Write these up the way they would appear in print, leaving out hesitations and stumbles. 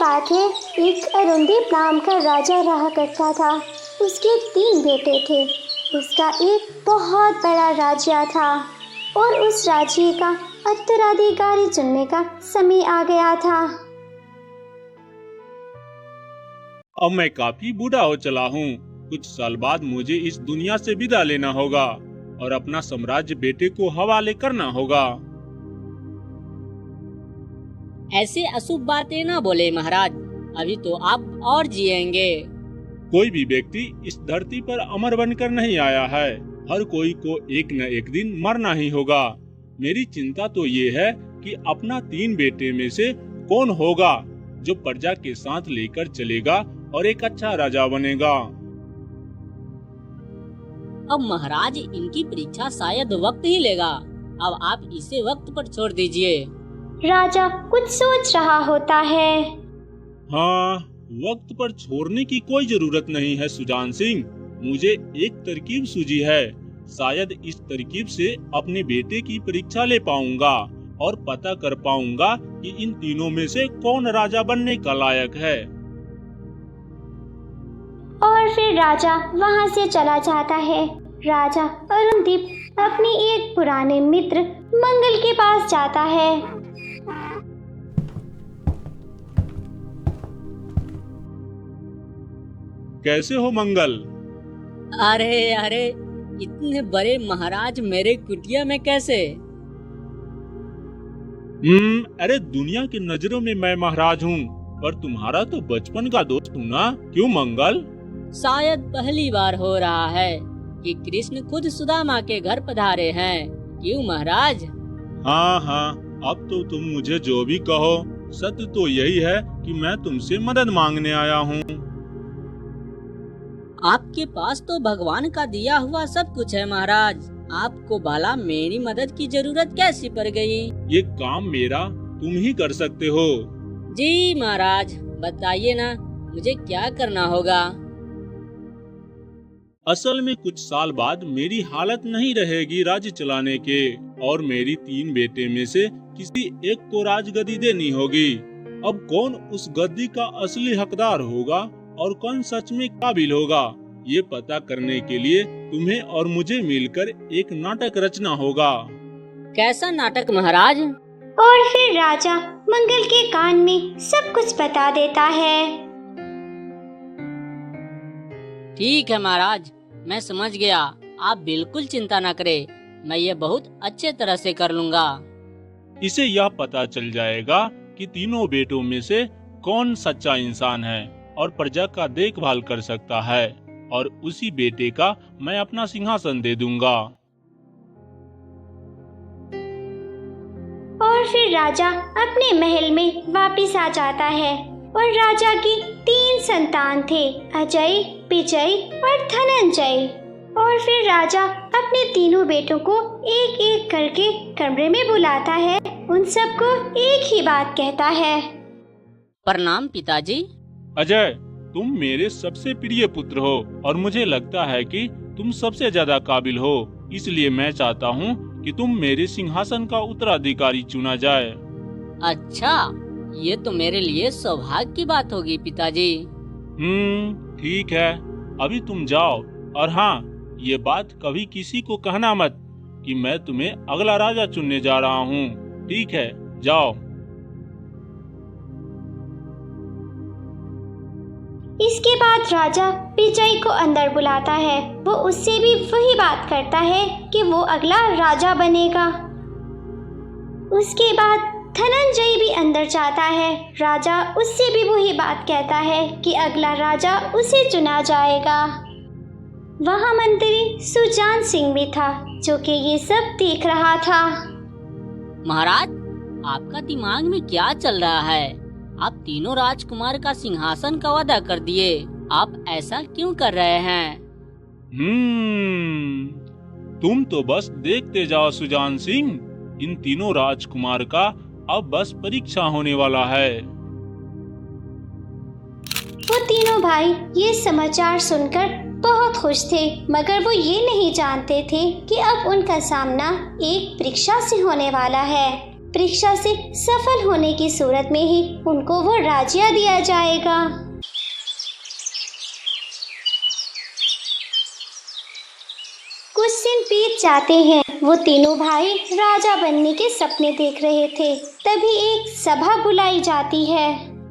बात है, एक अरुंधीप नाम का राजा रहा करता था। उसके 3 बेटे थे। उसका एक बहुत बड़ा राज्य था और उस राज्य का उत्तराधिकारी चुनने का समय आ गया था। अब मैं काफी बूढ़ा हो चला हूँ। कुछ साल बाद मुझे इस दुनिया से विदा लेना होगा और अपना साम्राज्य बेटे को हवाले करना होगा। ऐसे अशुभ बातें ना बोले महाराज, अभी तो आप और जिएंगे। कोई भी व्यक्ति इस धरती पर अमर बनकर नहीं आया है। हर कोई को एक न एक दिन मरना ही होगा। मेरी चिंता तो ये है कि अपना 3 बेटे में से कौन होगा जो प्रजा के साथ लेकर चलेगा और एक अच्छा राजा बनेगा। अब महाराज, इनकी परीक्षा शायद वक्त ही लेगा। अब आप इसे वक्त पर छोड़ दीजिए। राजा कुछ सोच रहा होता है। हाँ, वक्त पर छोड़ने की कोई जरूरत नहीं है सुजान सिंह। मुझे एक तरकीब सूझी है। शायद इस तरकीब से अपने बेटे की परीक्षा ले पाऊंगा और पता कर पाऊंगा कि इन तीनों में से कौन राजा बनने का लायक है। और फिर राजा वहाँ से चला जाता है। राजा अरुंधीप अपने एक पुराने मित्र मंगल के पास जाता है। कैसे हो मंगल? अरे इतने बड़े महाराज मेरे कुटिया में कैसे? अरे दुनिया की नजरों में मैं महाराज हूँ, पर तुम्हारा तो बचपन का दोस्त हूँ ना। क्यों मंगल? शायद पहली बार हो रहा है कि कृष्ण खुद सुदामा के घर पधारे हैं। क्यों महाराज? हाँ, अब तो तुम मुझे जो भी कहो, सत्य तो यही है कि मैं तुमसे मदद मांगने आया हूँ। आपके पास तो भगवान का दिया हुआ सब कुछ है महाराज। आपको भला मेरी मदद की जरूरत कैसी पड़ गई? ये काम मेरा तुम ही कर सकते हो। जी महाराज, बताइए ना, मुझे क्या करना होगा? असल में कुछ साल बाद मेरी हालत नहीं रहेगी राज्य चलाने के, और मेरी 3 बेटे में से किसी एक को राजगद्दी देनी होगी। अब कौन उस गद्दी का असली हकदार होगा और कौन सच में काबिल होगा, ये पता करने के लिए तुम्हें और मुझे मिलकर एक नाटक रचना होगा। कैसा नाटक महाराज? और फिर राजा मंगल के कान में सब कुछ बता देता है। ठीक है महाराज, मैं समझ गया। आप बिल्कुल चिंता न करें, मैं ये बहुत अच्छे तरह से कर लूँगा। इसे यह पता चल जाएगा कि तीनों बेटों में से कौन सच्चा इंसान है और प्रजा का देखभाल कर सकता है, और उसी बेटे का मैं अपना सिंहासन दे दूंगा। और फिर राजा अपने महल में वापस आ जाता है और राजा की 3 संतान थे, अजय, विजय और धनंजय। और फिर राजा अपने तीनों बेटों को एक एक करके कमरे में बुलाता है। उन सबको एक ही बात कहता है। प्रणाम पिताजी। अजय, तुम मेरे सबसे प्रिय पुत्र हो और मुझे लगता है कि तुम सबसे ज्यादा काबिल हो, इसलिए मैं चाहता हूँ कि तुम मेरे सिंहासन का उत्तराधिकारी चुना जाए। अच्छा, ये तो मेरे लिए सौभाग्य की बात होगी पिताजी। ठीक है, अभी तुम जाओ, और हाँ, ये बात कभी किसी को कहना मत कि मैं तुम्हें अगला राजा चुनने जा रहा हूँ। ठीक है, जाओ। इसके बाद राजा विजय को अंदर बुलाता है। वो उससे भी वही बात करता है कि वो अगला राजा बनेगा। उसके बाद धनंजय भी अंदर जाता है। राजा उससे भी वही बात कहता है कि अगला राजा उसे चुना जाएगा। वहाँ मंत्री सुजान सिंह भी था, जो कि ये सब देख रहा था। महाराज, आपका दिमाग में क्या चल रहा है? आप तीनों राजकुमार का सिंहासन का वादा कर दिए, आप ऐसा क्यों कर रहे हैं? तुम तो बस देखते जाओ सुजान सिंह, इन तीनों राजकुमार का अब बस परीक्षा होने वाला है। वो तीनों भाई ये समाचार सुनकर बहुत खुश थे, मगर वो ये नहीं जानते थे कि अब उनका सामना एक परीक्षा से होने वाला है। परीक्षा से सफल होने की सूरत में ही उनको वो राज्य दिया जाएगा। कुछ दिन बीत जाते हैं। वो तीनों भाई राजा बनने के सपने देख रहे थे। तभी एक सभा बुलाई जाती है।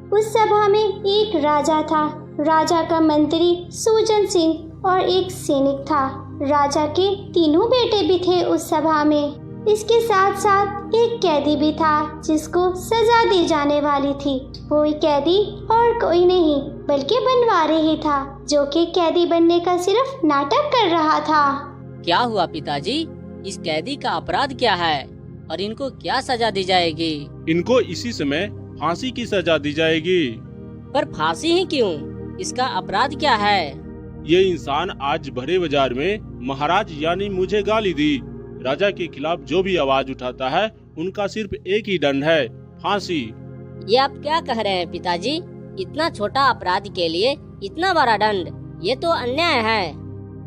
उस सभा में एक राजा था। राजा का मंत्री सुजन सिंह और एक सैनिक था। राजा के तीनों बेटे भी थे उस सभा में। इसके साथ साथ एक कैदी भी था जिसको सजा दी जाने वाली थी। वो कैदी और कोई नहीं बल्कि बनवारी ही था, जो कि कैदी बनने का सिर्फ नाटक कर रहा था। क्या हुआ पिताजी? इस कैदी का अपराध क्या है और इनको क्या सजा दी जाएगी? इनको इसी समय फांसी की सजा दी जाएगी। पर फांसी ही क्यों? इसका अपराध क्या है? ये इंसान आज भरे बाजार में महाराज यानी मुझे गाली दी। राजा के खिलाफ जो भी आवाज उठाता है उनका सिर्फ एक ही दंड है, फांसी। ये आप क्या कह रहे हैं पिताजी? इतना छोटा अपराध के लिए इतना बड़ा दंड, ये तो अन्याय है।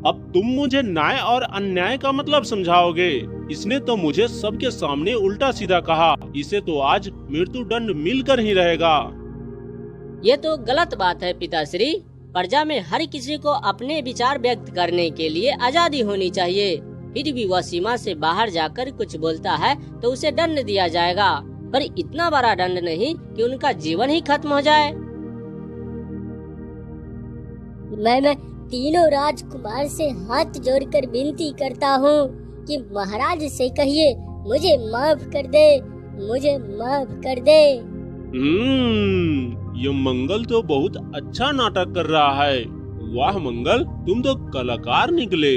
अब तुम मुझे न्याय और अन्याय का मतलब समझाओगे? इसने तो मुझे सबके सामने उल्टा सीधा कहा। इसे तो आज मृत्यु दंड मिलकर ही रहेगा। ये तो गलत बात है पिताश्री। प्रजा में हर किसी को अपने विचार व्यक्त करने के लिए आजादी होनी चाहिए। फिर भी वह सीमा से बाहर जाकर कुछ बोलता है तो उसे दंड दिया जाएगा, पर इतना बड़ा दंड नहीं कि उनका जीवन ही खत्म हो जाए। मैं तीनों राजकुमार से हाथ जोड़कर विनती करता हूँ कि महाराज से कहिए मुझे माफ कर दे, मुझे माफ कर दे। ये मंगल तो बहुत अच्छा नाटक कर रहा है। वाह मंगल, तुम तो कलाकार निकले।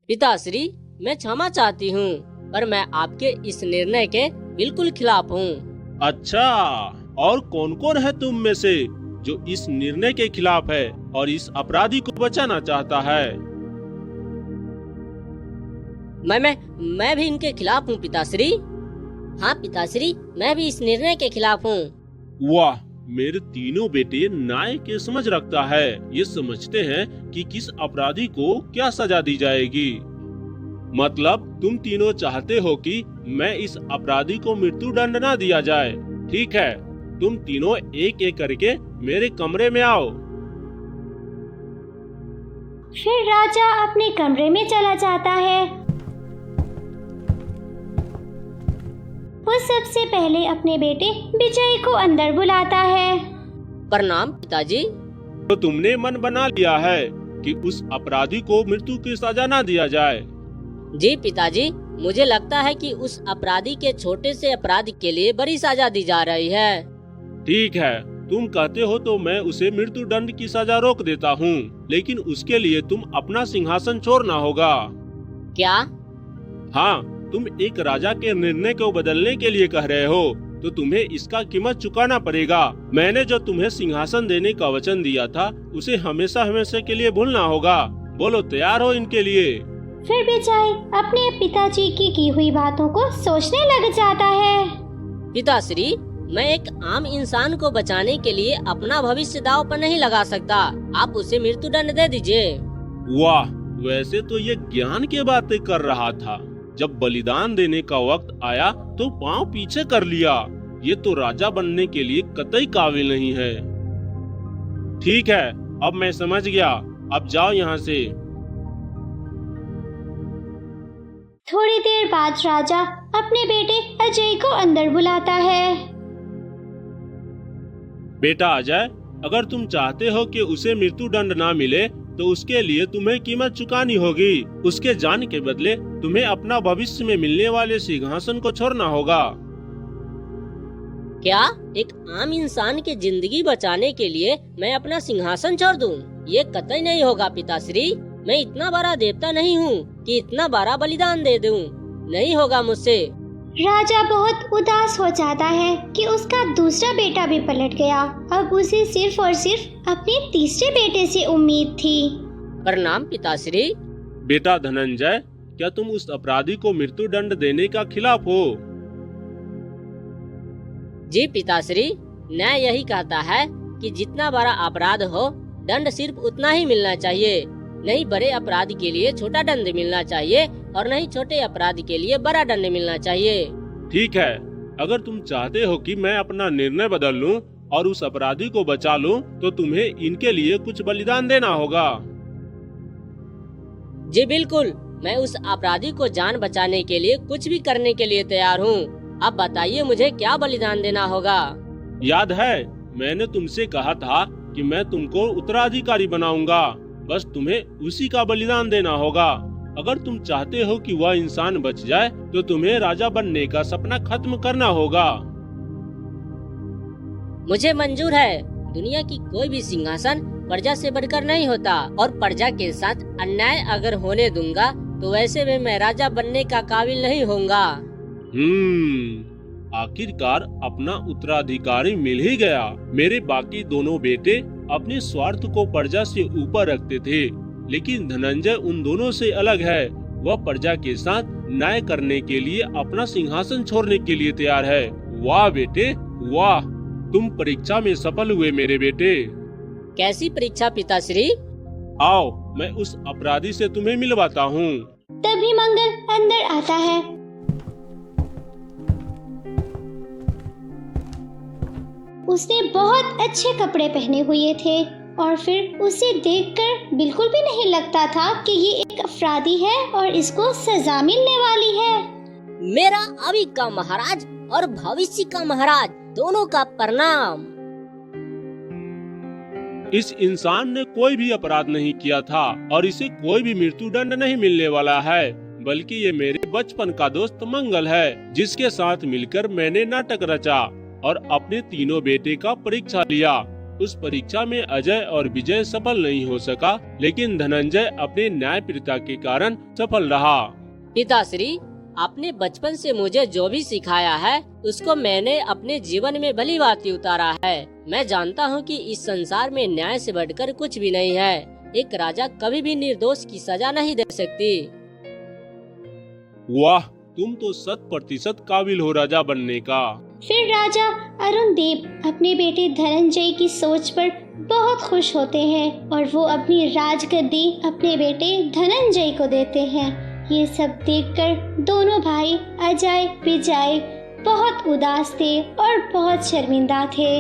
पिताश्री, मैं क्षमा चाहती हूँ, पर मैं आपके इस निर्णय के बिल्कुल खिलाफ हूँ। अच्छा, और कौन कौन है तुम में से जो इस निर्णय के खिलाफ है और इस अपराधी को बचाना चाहता है? मैं भी इनके खिलाफ हूँ पिताश्री। हाँ पिताश्री, मैं भी इस निर्णय के खिलाफ हूँ। वाह, मेरे तीनों बेटे न्याय के समझ रखता है। ये समझते हैं कि किस अपराधी को क्या सजा दी जाएगी। मतलब तुम तीनों चाहते हो कि मैं इस अपराधी को मृत्यु दंड न दिया जाए। ठीक है, तुम तीनों एक एक करके मेरे कमरे में आओ। फिर राजा अपने कमरे में चला जाता है। वो सबसे पहले अपने बेटे विजय को अंदर बुलाता है। प्रणाम पिताजी। तो तुमने मन बना लिया है कि उस अपराधी को मृत्यु की सजा न दिया जाए? जी पिताजी, मुझे लगता है कि उस अपराधी के छोटे से अपराध के लिए बड़ी सजा दी जा रही है। ठीक है, तुम कहते हो तो मैं उसे मृत्यु दंड की सजा रोक देता हूँ, लेकिन उसके लिए तुम अपना सिंहासन छोड़ना होगा। क्या? हाँ, तुम एक राजा के निर्णय को बदलने के लिए कह रहे हो, तो तुम्हें इसका कीमत चुकाना पड़ेगा। मैंने जो तुम्हें सिंहासन देने का वचन दिया था, उसे हमेशा हमेशा के लिए भूलना होगा। बोलो, तैयार हो इनके लिए? फिर विजय अपने पिताजी की हुई बातों को सोचने लग जाता है। पिताश्री, मैं एक आम इंसान को बचाने के लिए अपना भविष्य दांव पर नहीं लगा सकता। आप उसे मृत्यु दंड दे दीजिए। वाह, वैसे तो ये ज्ञान की बातें कर रहा था। जब बलिदान देने का वक्त आया तो पांव पीछे कर लिया। ये तो राजा बनने के लिए कतई काबिल नहीं है। ठीक है, अब मैं समझ गया। अब जाओ यहाँ से। थोड़ी देर बाद राजा अपने बेटे अजय को अंदर बुलाता है। बेटा अजय, अगर तुम चाहते हो कि उसे मृत्यु दंड ना मिले तो उसके लिए तुम्हें कीमत चुकानी होगी। उसके जान के बदले तुम्हें अपना भविष्य में मिलने वाले सिंहासन को छोड़ना होगा। क्या एक आम इंसान की जिंदगी बचाने के लिए मैं अपना सिंहासन छोड़ दूं? ये कतई नहीं होगा पिताश्री। मैं इतना बड़ा देवता नहीं हूँ कि इतना बड़ा बलिदान दे दूं। नहीं होगा मुझसे। राजा बहुत उदास हो जाता है कि उसका दूसरा बेटा भी पलट गया। अब उसे सिर्फ और सिर्फ अपने तीसरे बेटे से उम्मीद थी। प्रणाम पिताश्री। बेटा धनंजय, क्या तुम उस अपराधी को मृत्यु दंड देने का खिलाफ हो? जी पिताश्री, न्याय यही कहता है कि जितना बड़ा अपराध हो, दंड सिर्फ उतना ही मिलना चाहिए। नहीं बड़े अपराध के लिए छोटा दंड मिलना चाहिए और नहीं छोटे अपराध के लिए बड़ा दंड मिलना चाहिए। ठीक है, अगर तुम चाहते हो कि मैं अपना निर्णय बदल लूं और उस अपराधी को बचा लूं, तो तुम्हें इनके लिए कुछ बलिदान देना होगा। जी बिल्कुल, मैं उस अपराधी को जान बचाने के लिए कुछ भी करने के लिए तैयार हूँ। अब बताइए मुझे क्या बलिदान देना होगा। याद है मैंने तुमसे कहा था कि मैं तुमको उत्तराधिकारी बनाऊंगा, बस तुम्हें उसी का बलिदान देना होगा। अगर तुम चाहते हो कि वह इंसान बच जाए तो तुम्हें राजा बनने का सपना खत्म करना होगा। मुझे मंजूर है। दुनिया की कोई भी सिंहासन प्रजा से बढ़कर नहीं होता, और प्रजा के साथ अन्याय अगर होने दूंगा तो वैसे में मैं राजा बनने का काबिल नहीं होऊंगा। आखिरकार अपना उत्तराधिकारी मिल ही गया। मेरे बाकी दोनों बेटे अपने स्वार्थ को प्रजा से ऊपर रखते थे, लेकिन धनंजय उन दोनों से अलग है। वह प्रजा के साथ न्याय करने के लिए अपना सिंहासन छोड़ने के लिए तैयार है। वाह बेटे वाह, तुम परीक्षा में सफल हुए मेरे बेटे। कैसी परीक्षा पिताश्री? आओ मैं उस अपराधी से तुम्हें मिलवाता हूँ। तभी मंगल अंदर आता है। उसने बहुत अच्छे कपड़े पहने हुए थे और फिर उसे देखकर बिल्कुल भी नहीं लगता था कि ये एक अपराधी है और इसको सजा मिलने वाली है। मेरा अभी का महाराज और भविष्य का महाराज दोनों का प्रणाम। इस इंसान ने कोई भी अपराध नहीं किया था और इसे कोई भी मृत्यु दंड नहीं मिलने वाला है, बल्कि ये मेरे बचपन का दोस्त मंगल है, जिसके साथ मिलकर मैंने नाटक रचा और अपने तीनों बेटे का परीक्षा लिया। उस परीक्षा में अजय और विजय सफल नहीं हो सका, लेकिन धनंजय अपने न्यायप्रियता के कारण सफल रहा। पिताश्री, आपने बचपन से मुझे जो भी सिखाया है उसको मैंने अपने जीवन में भली भांति उतारा है। मैं जानता हूँ कि इस संसार में न्याय से बढ़कर कुछ भी नहीं है। एक राजा कभी भी निर्दोष की सजा नहीं दे सकती। वाह, तुम तो 100% काबिल हो राजा बनने का। फिर राजा अरुण देव अपने बेटे धनंजय की सोच पर बहुत खुश होते हैं और वो अपनी राजगद्दी अपने बेटे धनंजय को देते हैं। ये सब देखकर दोनों भाई अजय विजय बहुत उदास थे और बहुत शर्मिंदा थे।